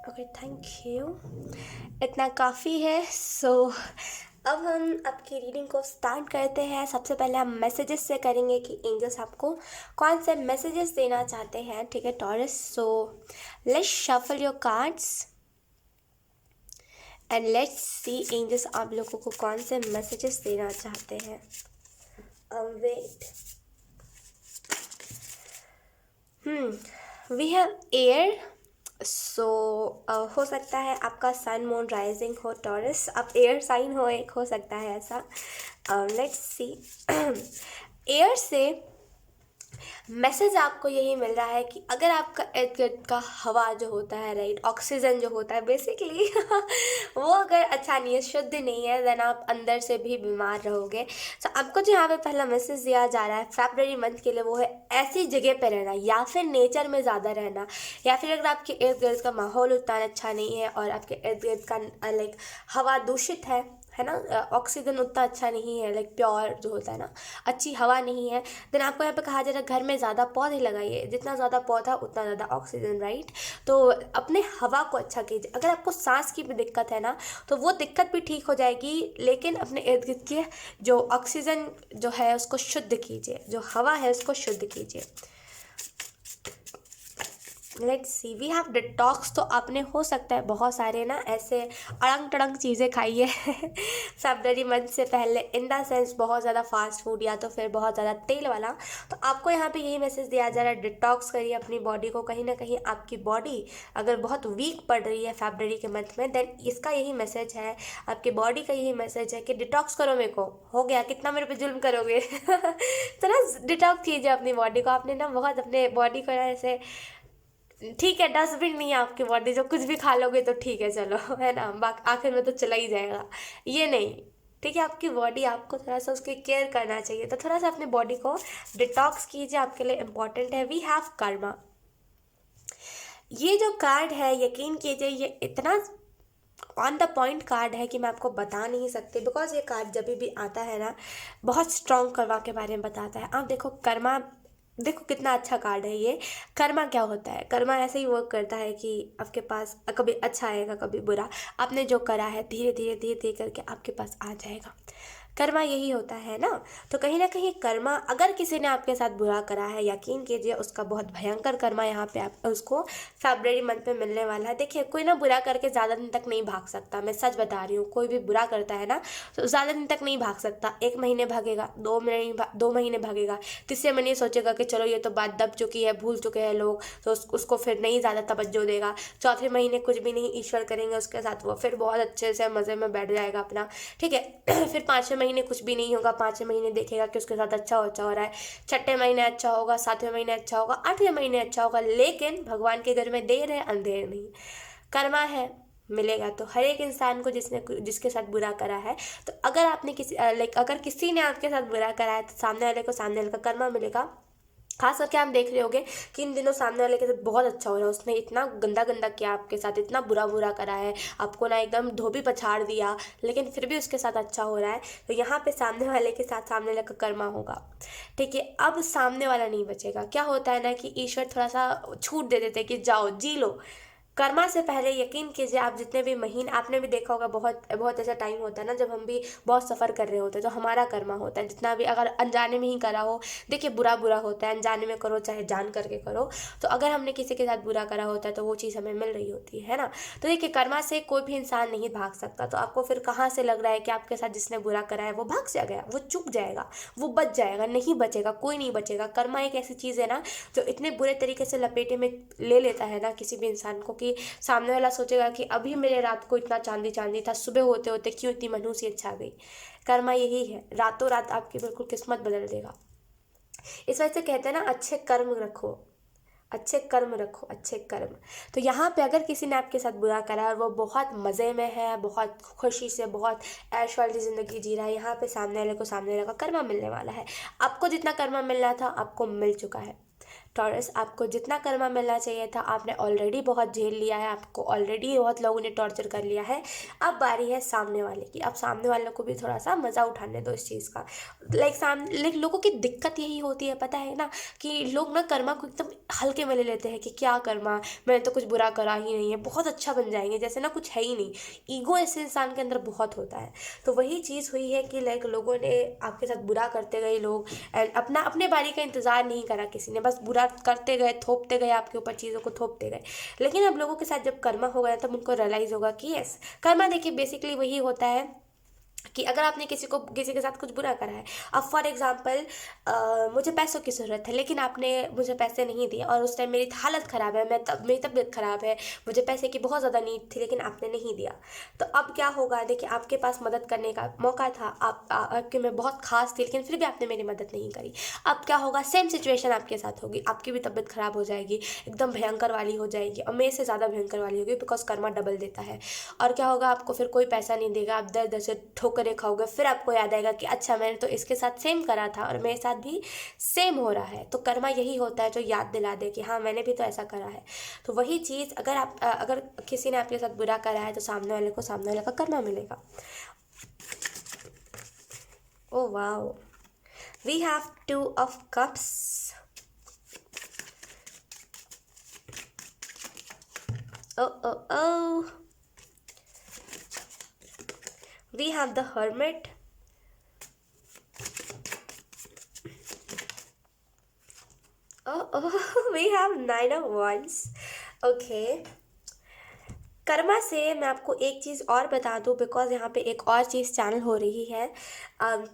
Okay, thank you. इतना काफ़ी है। अब हम आपकी रीडिंग को स्टार्ट करते हैं। सबसे पहले हम मैसेजेस से करेंगे कि एंजल्स आपको कौन से मैसेजेस देना चाहते हैं। ठीक है Taurus, so let's shuffle your cards and let's see angels आप लोगों को कौन से मैसेजेस देना चाहते हैं। Wait, we have air. So हो सकता है आपका सन मून राइजिंग हो टॉरस, आप एयर साइन हो, एक हो सकता है ऐसा। लेट्स सी एयर से मैसेज आपको यही मिल रहा है कि अगर आपका इर्द गिर्द का हवा जो होता है, राइट, ऑक्सीजन जो होता है बेसिकली वो अगर अच्छा नहीं है, शुद्ध नहीं है, देन आप अंदर से भी बीमार रहोगे। तो आपको जो यहाँ पे पहला मैसेज दिया जा रहा है फरवरी मंथ के लिए, वो है ऐसी जगह पे रहना या फिर नेचर में ज़्यादा रहना, या फिर अगर आपके इर्द गिर्द का माहौल उतना अच्छा नहीं है और आपके इर्द गिर्द का लाइक हवा दूषित है ना, ऑक्सीजन उतना अच्छा नहीं है, लाइक प्योर जो होता है ना, अच्छी हवा नहीं है, देन आपको यहाँ पे कहा जा रहा है घर में ज़्यादा पौधे लगाइए, जितना ज़्यादा पौधा उतना ज़्यादा ऑक्सीजन, राइट। तो अपने हवा को अच्छा कीजिए। अगर आपको सांस की भी दिक्कत है ना, तो वो दिक्कत भी ठीक हो जाएगी, लेकिन अपने इर्द गिर्द के जो ऑक्सीजन जो है उसको शुद्ध कीजिए, जो हवा है उसको शुद्ध कीजिए। Let's see, we have detox. तो आपने हो सकता है बहुत सारे ना ऐसे अड़ंग टड़ंग चीज़ें खाई है फरवरी मंथ से पहले, इन द सेंस बहुत ज़्यादा फास्ट फूड या तो फिर बहुत ज़्यादा तेल वाला। तो आपको यहाँ पे यही मैसेज दिया जा रहा है, डिटॉक्स करिए अपनी बॉडी को। कहीं ना कहीं आपकी बॉडी अगर बहुत वीक पड़ रही है फरवरी के मंथ में, देन इसका यही मैसेज है, आपकी बॉडी का यही मैसेज है कि डिटॉक्स करो। मेरे को हो गया, कितना मेरे पे जुल्म करोगे तो ना डिटॉक्स कीजिए अपनी बॉडी को। आपने ना बहुत अपने बॉडी को ना ऐसे, ठीक है डस्टबिन नहीं है आपकी बॉडी, जो कुछ भी खा लोगे तो ठीक है चलो, है ना, आखिर में तो चला ही जाएगा, ये नहीं। ठीक है, आपकी बॉडी, आपको थोड़ा सा उसकी केयर करना चाहिए, तो थोड़ा सा अपनी बॉडी को डिटॉक्स कीजिए, आपके लिए इम्पॉर्टेंट है। We have karma. ये जो कार्ड है, यकीन कीजिए ये इतना ऑन द पॉइंट कार्ड है कि मैं आपको बता नहीं सकती, बिकॉज ये कार्ड जब भी आता है ना, बहुत स्ट्रॉन्ग कर्मा के बारे में बताता है। आप देखो कर्मा, देखो कितना अच्छा कार्ड है ये। कर्मा क्या होता है? कर्मा ऐसे ही वर्क करता है कि आपके पास कभी अच्छा आएगा कभी बुरा, आपने जो करा है धीरे धीरे धीरे धीरे करके आपके पास आ जाएगा। कर्मा यही होता है ना। तो कहीं ना कहीं कर्मा, अगर किसी ने आपके साथ बुरा करा है, यकीन कीजिए उसका बहुत भयंकर कर्मा यहाँ पे आप उसको फरवरी मंथ में मिलने वाला है। देखिए, कोई ना बुरा करके ज़्यादा दिन तक नहीं भाग सकता, मैं सच बता रही हूँ। कोई भी बुरा करता है ना तो ज़्यादा दिन तक नहीं भाग सकता। 1 महीने भागेगा, 2 महीने भागेगा, तीसरे महीने सोचेगा कि चलो ये तो बात दब चुकी है, भूल चुके हैं लोग, तो उसको फिर नहीं ज़्यादा तवज्जो देगा। चौथे महीने कुछ भी नहीं ईश्वर करेंगे उसके साथ, वो फिर बहुत अच्छे से मज़े में बैठ जाएगा अपना, ठीक है। फिर 5वें महीने कुछ भी नहीं होगा, 5वें महीने देखेगा कि उसके साथ अच्छा हो रहा है, 6ठे महीने अच्छा होगा, 7वें महीने अच्छा होगा, 8वें महीने अच्छा होगा, लेकिन भगवान के घर में देर है अंधेर नहीं। कर्मा है, मिलेगा तो हर एक इंसान को जिसके साथ बुरा करा है। तो अगर आपने किसी लाइक अगर किसी ने आपके साथ बुरा करा है तो सामने वाले को सामने वाले का कर्मा मिलेगा। खास करके आप देख रहे होगे कि इन दिनों सामने वाले के साथ बहुत अच्छा हो रहा है, उसने इतना गंदा गंदा किया आपके साथ, इतना बुरा बुरा करा है, आपको ना एकदम धोबी पछाड़ दिया, लेकिन फिर भी उसके साथ अच्छा हो रहा है। तो यहाँ पे सामने वाले के साथ सामने वाले का कर्मा होगा, ठीक है। अब सामने वाला नहीं बचेगा। क्या होता है ना कि ईश्वर थोड़ा सा छूट दे देते हैं कि जाओ जी लो। कर्मा से पहले यकीन कीजिए, आप जितने भी महीने, आपने भी देखा होगा, बहुत बहुत ऐसा टाइम होता है ना जब हम भी बहुत सफ़र कर रहे होते हैं, तो हमारा कर्मा होता है जितना भी, अगर अनजाने में ही करा हो, देखिए बुरा बुरा होता है, अनजाने में करो चाहे जान करके करो, तो अगर हमने किसी के साथ बुरा करा होता है तो वो चीज़ हमें मिल रही होती है ना। तो देखिए, कर्मा से कोई भी इंसान नहीं भाग सकता। तो आपको फिर कहाँ से लग रहा है कि आपके साथ जिसने बुरा करा है वो भाग जाएगा, वो चुक जाएगा, वो बच जाएगा? नहीं बचेगा, कोई नहीं बचेगा। कर्मा एक ऐसी चीज़ है ना जो इतने बुरे तरीके से लपेटे में ले लेता है ना किसी भी इंसान को, कि सामने वाला सोचेगा कि अभी मेरे रात को इतना चांदी चांदी था, सुबह होते होते क्यों इतनी मनहूसियत छा गई। कर्मा यही है, रातों रात आपकी बिल्कुल किस्मत बदल देगा। इस वजह से कहते हैं ना, अच्छे कर्म रखो, अच्छे कर्म रखो, अच्छे कर्म। तो यहाँ पे अगर किसी ने आपके साथ बुरा करा और वो बहुत मज़े में है, बहुत खुशी से, बहुत ऐश वाली ज़िंदगी जी रहा है, यहाँ पे सामने वाले को सामने वाले का कर्मा मिलने वाला है। आपको जितना कर्मा मिलना था आपको मिल चुका है। टॉरस, आपको जितना कर्मा मिलना चाहिए था आपने ऑलरेडी बहुत झेल लिया है, आपको ऑलरेडी बहुत लोगों ने टॉर्चर कर लिया है। अब बारी है सामने वाले की, अब सामने वाले को भी थोड़ा सा मज़ा उठाने दो इस चीज़ का। लाइक लोगों की दिक्कत यही होती है पता है ना, कि लोग ना कर्मा को एकदम हल्के में ले लेते हैं कि क्या कर्मा, मैंने तो कुछ बुरा करा ही नहीं है, बहुत अच्छा बन जाएंगे, जैसे ना कुछ है ही नहीं। ईगो ऐसे इंसान के अंदर बहुत होता है। तो वही चीज़ हुई है कि लाइक लोगों ने आपके साथ बुरा करते गए लोग, एंड अपने बारी का इंतज़ार नहीं करा किसी ने, बस बुरा करते गए, थोपते गए आपके ऊपर, चीज़ों को थोपते गए। लेकिन अब लोगों के साथ जब कर्मा हो गया तब उनको रियलाइज़ होगा कि यस, कर्मा देखिए बेसिकली वही होता है कि अगर आपने किसी के साथ कुछ बुरा करा है, अब फॉर एग्जांपल मुझे पैसों की ज़रूरत है लेकिन आपने मुझे पैसे नहीं दिए, और उस टाइम मेरी हालत ख़राब है, मेरी तबीयत ख़राब है, मुझे पैसे की बहुत ज़्यादा नीड थी लेकिन आपने नहीं दिया। तो अब क्या होगा, देखिए आपके पास मदद करने का मौका था, आपके में बहुत खास थी लेकिन फिर भी आपने मेरी मदद नहीं करी। अब क्या होगा, सेम सिचुएशन आपके साथ होगी, आपकी भी तबीयत ख़राब हो जाएगी, एकदम भयंकर वाली हो जाएगी, और मेरे से ज़्यादा भयंकर वाली होगी, बिकॉज कर्मा डबल देता है। और क्या होगा, आपको फिर कोई पैसा नहीं देगा, आप दर दर से ठोकरें खाओगे, फिर आपको याद आएगा कि अच्छा मैंने तो इसके साथ सेम करा था और मेरे साथ भी सेम हो रहा है। तो कर्मा यही होता है जो याद दिला दे कि हाँ मैंने भी तो ऐसा करा है। तो वही चीज़ अगर किसी ने आपके साथ बुरा करा है तो सामने वाले को सामने वाले का कर्मा मिलेगा। Oh wow, we have 2 of cups। Oh oh oh, we have the hermit। oh we have 9 of wands। Okay, Karma से मैं आपको एक चीज़ और बता दूं, बिकॉज यहाँ पे एक और चीज़ चैनल हो रही है।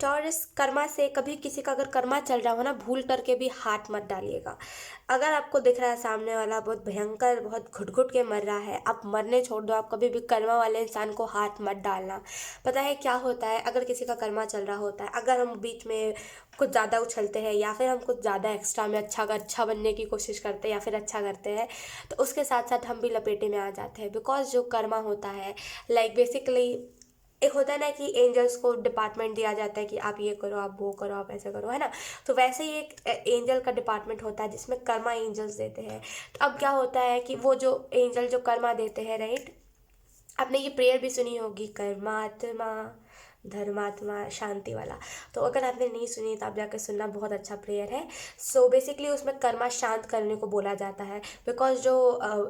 टॉरस, कर्मा से कभी किसी का अगर कर्मा चल रहा हो ना, भूल करके भी हाथ मत डालिएगा। अगर आपको दिख रहा है सामने वाला बहुत भयंकर, बहुत घुट घुट के मर रहा है, आप मरने छोड़ दो, आप कभी भी कर्मा वाले इंसान को हाथ मत डालना। पता है क्या होता है, अगर किसी का कर्मा चल रहा होता है, अगर हम बीच में कुछ ज़्यादा उछलते हैं या फिर हम कुछ ज़्यादा एक्स्ट्रा में अच्छा बनने की कोशिश करते हैं या फिर अच्छा करते हैं, तो उसके साथ साथ हम भी लपेटे में आ जाते हैं। बिकॉज जो कर्मा होता है, लाइक बेसिकली एक होता है ना कि एंजल्स को डिपार्टमेंट दिया जाता है कि आप ये करो, आप वो करो, आप ऐसे करो, है ना। तो वैसे ही एक एंजल का डिपार्टमेंट होता है जिसमें कर्मा एंजल्स देते हैं। तो अब क्या होता है कि वो जो एंजल जो कर्मा देते हैं, राइट, आपने ये प्रेयर भी सुनी होगी, कर्मात्मा धर्मात्मा शांति वाला। तो अगर आपने नहीं सुनी तो आप जाकर सुनना, बहुत अच्छा प्रेयर है। सो बेसिकली उसमें कर्मा शांत करने को बोला जाता है। बिकॉज जो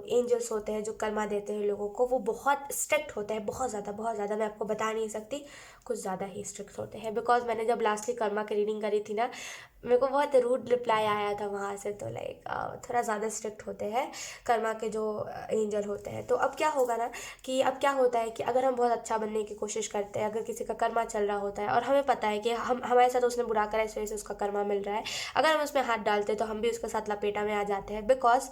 एंजल्स होते हैं जो कर्मा देते हैं लोगों को, वो बहुत स्ट्रिक्ट होते हैं, बहुत ज़्यादा, मैं आपको बता नहीं सकती, कुछ ज़्यादा ही स्ट्रिक्ट होते हैं। बिकॉज मैंने जब लास्टली कर्मा की रीडिंग करी थी ना, मेरे को बहुत रूड रिप्लाई आया था वहाँ से। तो लाइक थोड़ा ज़्यादा स्ट्रिक्ट होते हैं कर्मा के जो एंजल होते हैं। तो अब क्या होगा ना कि अब क्या होता है कि अगर हम बहुत अच्छा बनने की कोशिश करते हैं, अगर किसी का कर्मा चल रहा होता है और हमें पता है कि हमारे साथ उसने बुरा करा, इस वजह से उसका कर्मा मिल रहा है, अगर हम उसमें हाथ डालते हैं तो हम भी उसके साथ लपेटा में आ जाते हैं। बिकॉज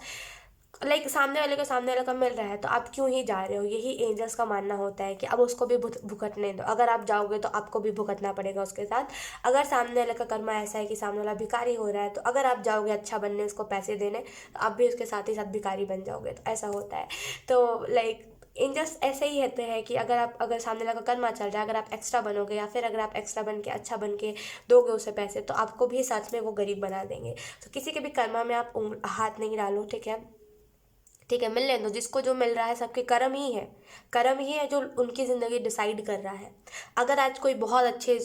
लाइक सामने वाले का मिल रहा है तो आप क्यों ही जा रहे हो, यही एंजल्स का मानना होता है कि अब उसको भी भुगतने दो। अगर आप जाओगे तो आपको भी भुगतना पड़ेगा उसके साथ। अगर सामने वाले का कर्मा ऐसा है कि सामने वाला भिखारी हो रहा है, तो अगर आप जाओगे अच्छा बनने, उसको पैसे देने, तो आप भी उसके साथ ही साथ भिखारी बन जाओगे। तो ऐसा होता है। तो लाइक एंजल्स ऐसे ही कहते हैं कि अगर सामने वाला का कर्मा चल रहा है, अगर आप एक्स्ट्रा बनोगे या फिर अगर आप एक्स्ट्रा बन के अच्छा बन के दोगे उसे पैसे, तो आपको भी साथ में वो गरीब बना देंगे। तो किसी के भी कर्मा में आप हाथ नहीं डालो, ठीक है, ठीक है, मिलने दो, जिसको जो मिल रहा है, सबके कर्म ही है जो उनकी ज़िंदगी डिसाइड कर रहा है। अगर आज कोई बहुत अच्छे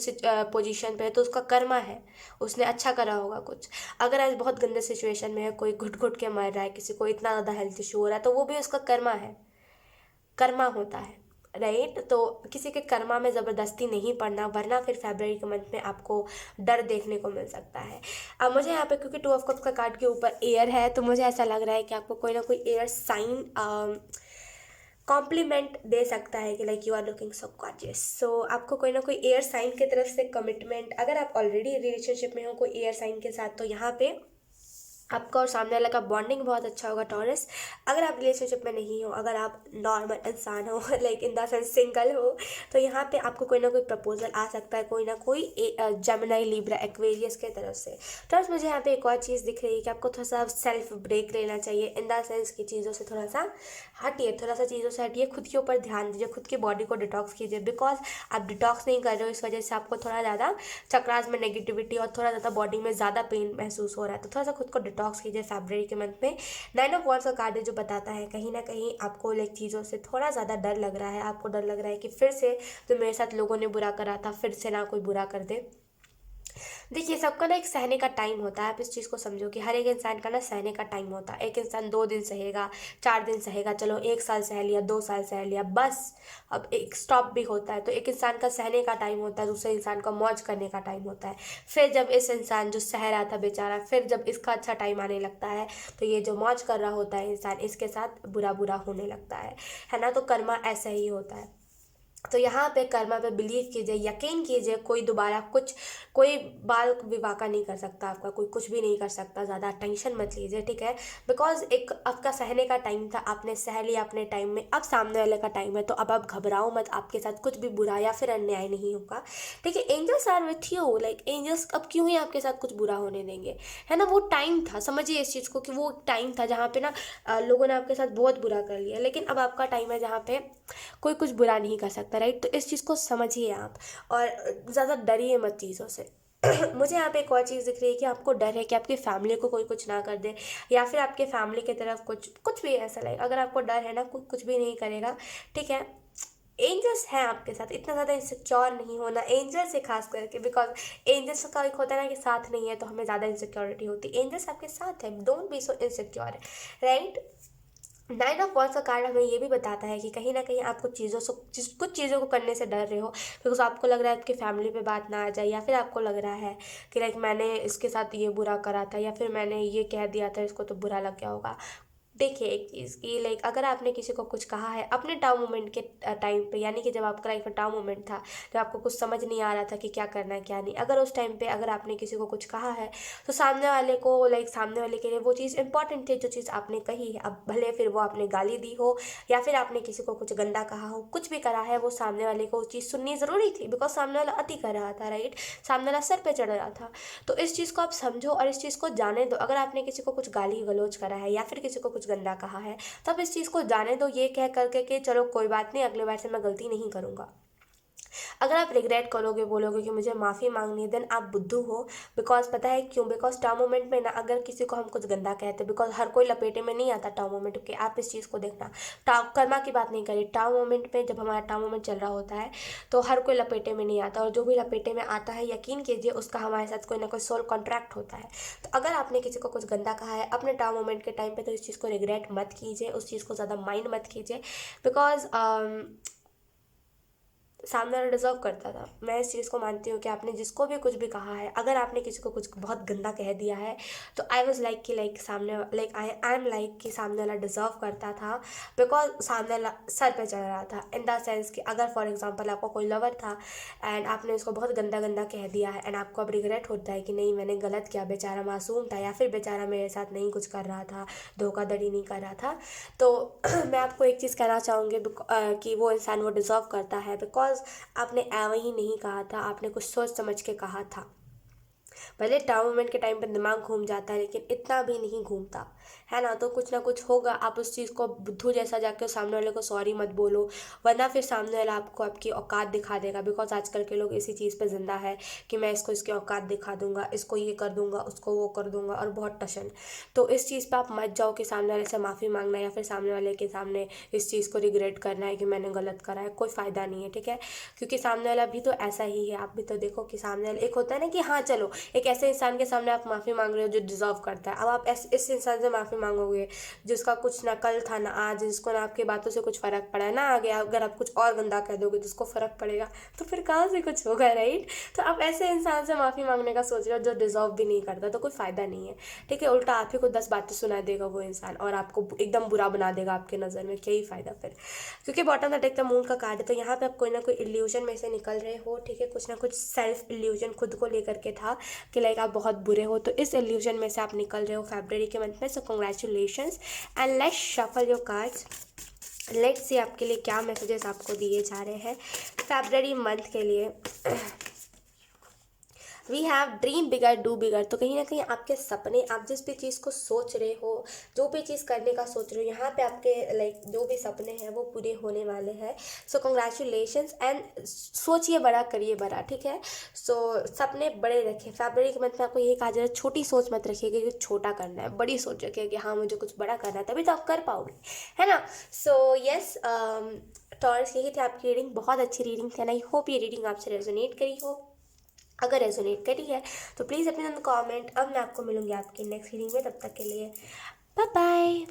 पोजीशन पे है तो उसका कर्मा है, उसने अच्छा करा होगा कुछ। अगर आज बहुत गंदे सिचुएशन में है, कोई घुट घुट के मर रहा है, किसी को इतना ज़्यादा हेल्थ इशू हो रहा है, तो वो भी उसका कर्मा है, कर्मा होता है, राइट। तो किसी के कर्मा में ज़बरदस्ती नहीं पड़ना, वरना फिर फरवरी के मंथ में आपको डर देखने को मिल सकता है। अब मुझे यहाँ पे क्योंकि 2 ऑफ कप्स का कार्ड के ऊपर एयर है, तो मुझे ऐसा लग रहा है कि आपको कोई ना कोई एयर साइन कॉम्प्लीमेंट दे सकता है कि like you are looking so gorgeous. So आपको कोई ना कोई एयर साइन की तरफ से कमिटमेंट, अगर आप ऑलरेडी रिलेशनशिप में हो कोई एयर साइन के साथ, तो यहाँ पे आपका और सामने वाला का बॉन्डिंग बहुत अच्छा होगा टॉरस। अगर आप रिलेशनशिप में नहीं हो, अगर आप नॉर्मल इंसान हो, like in the sense single हो, तो यहाँ पे आपको कोई ना कोई प्रपोजल आ सकता है, कोई ना कोई जेमिनी, लिब्रा, एक्वेरियस के तरफ से। टॉरस, मुझे यहाँ पे एक और चीज़ दिख रही है कि आपको थोड़ा सा सेल्फ ब्रेक लेना चाहिए, इन द सेंस की चीज़ों से थोड़ा सा हटिए, थोड़ा सा चीज़ों से हटिए, खुद के ऊपर ध्यान दीजिए, खुद की बॉडी को डिटॉक्स कीजिए। बिकॉज आप डिटॉक्स नहीं कर रहे हो, इस वजह से आपको थोड़ा ज़्यादा चक्रास में नेगेटिविटी और थोड़ा ज़्यादा बॉडी में ज़्यादा पेन महसूस हो रहा है। तो थोड़ा सा खुद को डिटॉक्स कीजिए फरवरी के मंथ में। 9 ऑफ वॉन्ड्स का कार्ड है जो बताता है कहीं ना कहीं आपको लाइक चीज़ों से थोड़ा ज़्यादा डर लग रहा है। आपको डर लग रहा है कि फिर से जो मेरे साथ लोगों ने बुरा करा था फिर से ना कोई बुरा कर दे। देखिए, सबका ना एक सहने का टाइम होता है। आप इस चीज़ को समझो कि हर एक इंसान का ना सहने का टाइम होता है। एक इंसान 2 दिन सहेगा, 4 दिन सहेगा, चलो 1 साल सह लिया, 2 साल सह लिया, बस अब एक स्टॉप भी होता है। तो एक इंसान का सहने का टाइम होता है, दूसरे इंसान का मौज करने का टाइम होता है। फिर जब इस इंसान जो सह रहा था बेचारा, फिर जब इसका अच्छा टाइम आने लगता है तो ये जो मौज कर रहा होता है इंसान, इसके साथ बुरा बुरा होने लगता है ना। तो कर्मा ऐसा ही होता है। तो यहाँ पे कर्मा पे बिलीव कीजिए, यकीन कीजिए, कोई दोबारा कोई बाल विवाह का नहीं कर सकता आपका, कोई कुछ भी नहीं कर सकता। ज़्यादा टेंशन मत लीजिए, ठीक है। बिकॉज एक आपका सहने का टाइम था, आपने सह लिया अपने टाइम में, अब सामने वाले का टाइम है। तो अब आप घबराओ मत, आपके साथ कुछ भी बुरा या फिर अन्याय नहीं होगा, ठीक है। Angels are with you, like angels अब क्यों ही आपके साथ कुछ बुरा होने देंगे, है ना। वो टाइम था, समझिए इस चीज़ को कि वो टाइम था जहाँ पे ना लोगों ने आपके साथ बहुत बुरा कर लिया, लेकिन अब आपका टाइम है जहाँ पे कोई कुछ बुरा नहीं कर सकता, राइट। तो इस चीज़ को समझिए आप, और ज़्यादा डरिए मत चीज़ों से। मुझे यहाँ पे एक और चीज़ दिख रही है कि आपको डर है कि आपकी फैमिली को कोई कुछ ना कर दे, या फिर आपके फैमिली की तरफ कुछ भी ऐसा लगे। अगर आपको डर है ना, कुछ भी नहीं करेगा, ठीक है। एंजल्स हैं आपके साथ, इतना ज़्यादा इंसिक्योर नहीं होना एंजल्स से खास करके। बिकॉज एंजल्स का एक होता है ना कि साथ नहीं है तो हमें ज़्यादा इनसिक्योरिटी होती है। एंजल्स आपके साथ है, don't be so insecure, right. 9 of wands का कार्ड हमें ये भी बताता है कि कहीं ना कहीं आप कुछ चीज़ों को करने से डर रहे हो, बिकॉज आपको लग रहा है आपकी फैमिली पे बात ना आ जाए, या फिर आपको लग रहा है कि लाइक मैंने इसके साथ ये बुरा करा था, या फिर मैंने ये कह दिया था इसको तो बुरा लग गया होगा। देखिए एक चीज़ की, लाइक अगर आपने किसी को कुछ कहा है अपने टाउ मोमेंट के टाइम पे, यानी कि जब आपका लाइफ में टाउ मोमेंट था, जब आपको कुछ समझ नहीं आ रहा था कि क्या करना है क्या नहीं, अगर उस टाइम पे अगर आपने किसी को कुछ कहा है तो सामने वाले को, लाइक सामने वाले के लिए वो चीज़ इंपॉर्टेंट थी जो चीज़ आपने कही है। अब भले फिर वो आपने गाली दी हो, या फिर आपने किसी को कुछ गंदा कहा हो, कुछ भी करा है, वो सामने वाले को वो चीज़ सुननी ज़रूरी थी, बिकॉज सामने वाला अति कर रहा था, राइट। सामने वाला सर पे चढ़ रहा था। तो इस चीज़ को आप समझो और इस चीज़ को जाने दो। अगर आपने किसी को कुछ गाली गलौज करा है या फिर किसी को कुछ गंदा कहा है, तब इस चीज़ को जाने दो, ये कह करके कि चलो कोई बात नहीं, अगले बार से मैं गलती नहीं करूँगा। अगर आप रिग्रेट करोगे, बोलोगे कि मुझे माफ़ी मांगनी है, देन आप बुद्धू हो। बिकॉज पता है क्यों? बिकॉज टाउ मोमेंट में ना अगर किसी को हम कुछ गंदा कहते, बिकॉज हर कोई लपेटे में नहीं आता टाउ मोमेंट के। आप इस चीज़ को देखना, टाउ कर्मा की बात नहीं करी, टाउ मोमेंट में जब हमारा टाउ मोमेंट चल रहा होता है तो हर कोई लपेटे में नहीं आता, और जो भी लपेटे में आता है यकीन कीजिए उसका हमारे साथ कोई ना कोई सोल कॉन्ट्रैक्ट होता है। तो अगर आपने किसी को कुछ गंदा कहा है अपने टाउ मोमेंट के टाइम पे, तो इस चीज़ को रिग्रेट मत कीजिए, उस चीज़ को ज़्यादा माइंड मत कीजिए। बिकॉज सामने वाला डिजर्व करता था। मैं इस चीज़ को मानती हूँ कि आपने जिसको भी कुछ भी कहा है, अगर आपने किसी को कुछ बहुत गंदा कह दिया है, तो आई वॉज लाइक कि लाइक सामने लाइक आई एम लाइक कि सामने वाला डिजर्व करता था। बिकॉज सामने वाला सर पे चढ़ रहा था, इन द सेंस कि अगर फॉर एग्जाम्पल आपका कोई लवर था एंड आपने उसको बहुत गंदा गंदा कह दिया है, एंड आपको अब रिग्रेट होता है कि नहीं मैंने गलत किया, बेचारा मासूम था, या फिर बेचारा मेरे साथ नहीं कुछ कर रहा था, धोखाधड़ी नहीं कर रहा था। तो मैं आपको एक चीज़ कहना चाहूँगी कि वो इंसान वो डिज़र्व करता है। बिकॉज आपने एवं ही नहीं कहा था, आपने कुछ सोच समझ के कहा था। भले टाउ मोमेंट के टाइम पर दिमाग घूम जाता है, लेकिन इतना भी नहीं घूमता, है ना। तो कुछ ना कुछ होगा, आप उस चीज़ को बुद्धू जैसा जाके सामने वाले को सॉरी मत बोलो, वरना फिर सामने वाला आपको आपकी औकात दिखा देगा। बिकॉज आजकल के लोग इसी चीज़ पे जिंदा है कि मैं इसको इसकी औकात दिखा दूंगा, इसको ये कर दूंगा, उसको वो कर दूंगा, और बहुत टशन। तो इस चीज़ पे आप मत जाओ कि सामने वाले से माफ़ी मांगना या फिर सामने वाले के सामने इस चीज़ को रिग्रेट करना है कि मैंने गलत करा है, कोई फ़ायदा नहीं है, ठीक है। क्योंकि सामने वाला भी तो ऐसा ही है। आप भी तो देखो कि सामने वाला एक होता है ना कि हाँ चलो, एक ऐसे इंसान के सामने आप माफ़ी मांग रहे हो जो डिजर्व करता है। अब आप इस इंसान से माफ़ी मांगोगे जिसका कुछ ना कल था ना आज, जिसको ना आपकी बातों से कुछ फ़र्क पड़ा है ना आगे, अगर आप कुछ और गंदा कह दोगे तो उसको फ़र्क पड़ेगा, तो फिर कहाँ से कुछ होगा, राइट। तो आप ऐसे इंसान से माफ़ी मांगने का सोच रहे हो जो डिजर्व भी नहीं करता, तो कोई फ़ायदा नहीं है, ठीक है। उल्टा आप ही को 10 बातें सुना देगा वो इंसान, और आपको एकदम बुरा बना देगा आपके नज़र में, क्या ही फ़ायदा फिर। क्योंकि bottom the deck the moon का कार्ड है, तो यहाँ पे आप कोई ना कोई इल्यूजन में से निकल रहे हो, ठीक है। कुछ ना कुछ सेल्फ इल्यूजन खुद को लेकर के था कि लाइक आप बहुत बुरे हो, तो इस इल्यूजन में से आप निकल रहे हो फरवरी के मंथ में। सो congratulations and let's shuffle your cards, let's see आपके लिए क्या मैसेजेस आपको दिए जा रहे हैं फरवरी मंथ के लिए। We have dream bigger do bigger. तो कहीं ना कहीं आपके सपने, आप जिस भी चीज़ को सोच रहे हो, जो भी चीज़ करने का सोच रहे हो, यहाँ पे आपके लाइक जो भी सपने हैं वो पूरे होने वाले हैं। सो कंग्रेचुलेशंस एंड सोचिए बड़ा, करिए बड़ा, ठीक है। सो सपने बड़े रखें। फरवरी के मंथ में आपको यही कहा जा रहा है, छोटी सोच मत रखिएगा कि छोटा करना है, बड़ी सोच रखिएगा कि हाँ मुझे कुछ बड़ा करना है, तभी तो आप कर पाओगे, है ना। सो यस टॉरस, यही थी आपकी रीडिंग। बहुत अच्छी रीडिंग थी, एंड आई होप ये रीडिंग आपसे रेजोनेट करी हो। अगर रेजोनेट करी है तो प्लीज़ अपने कमेंट। अब मैं आपको मिलूंगी आपकी नेक्स्ट रीडिंग में, तब तक के लिए बाय बाय।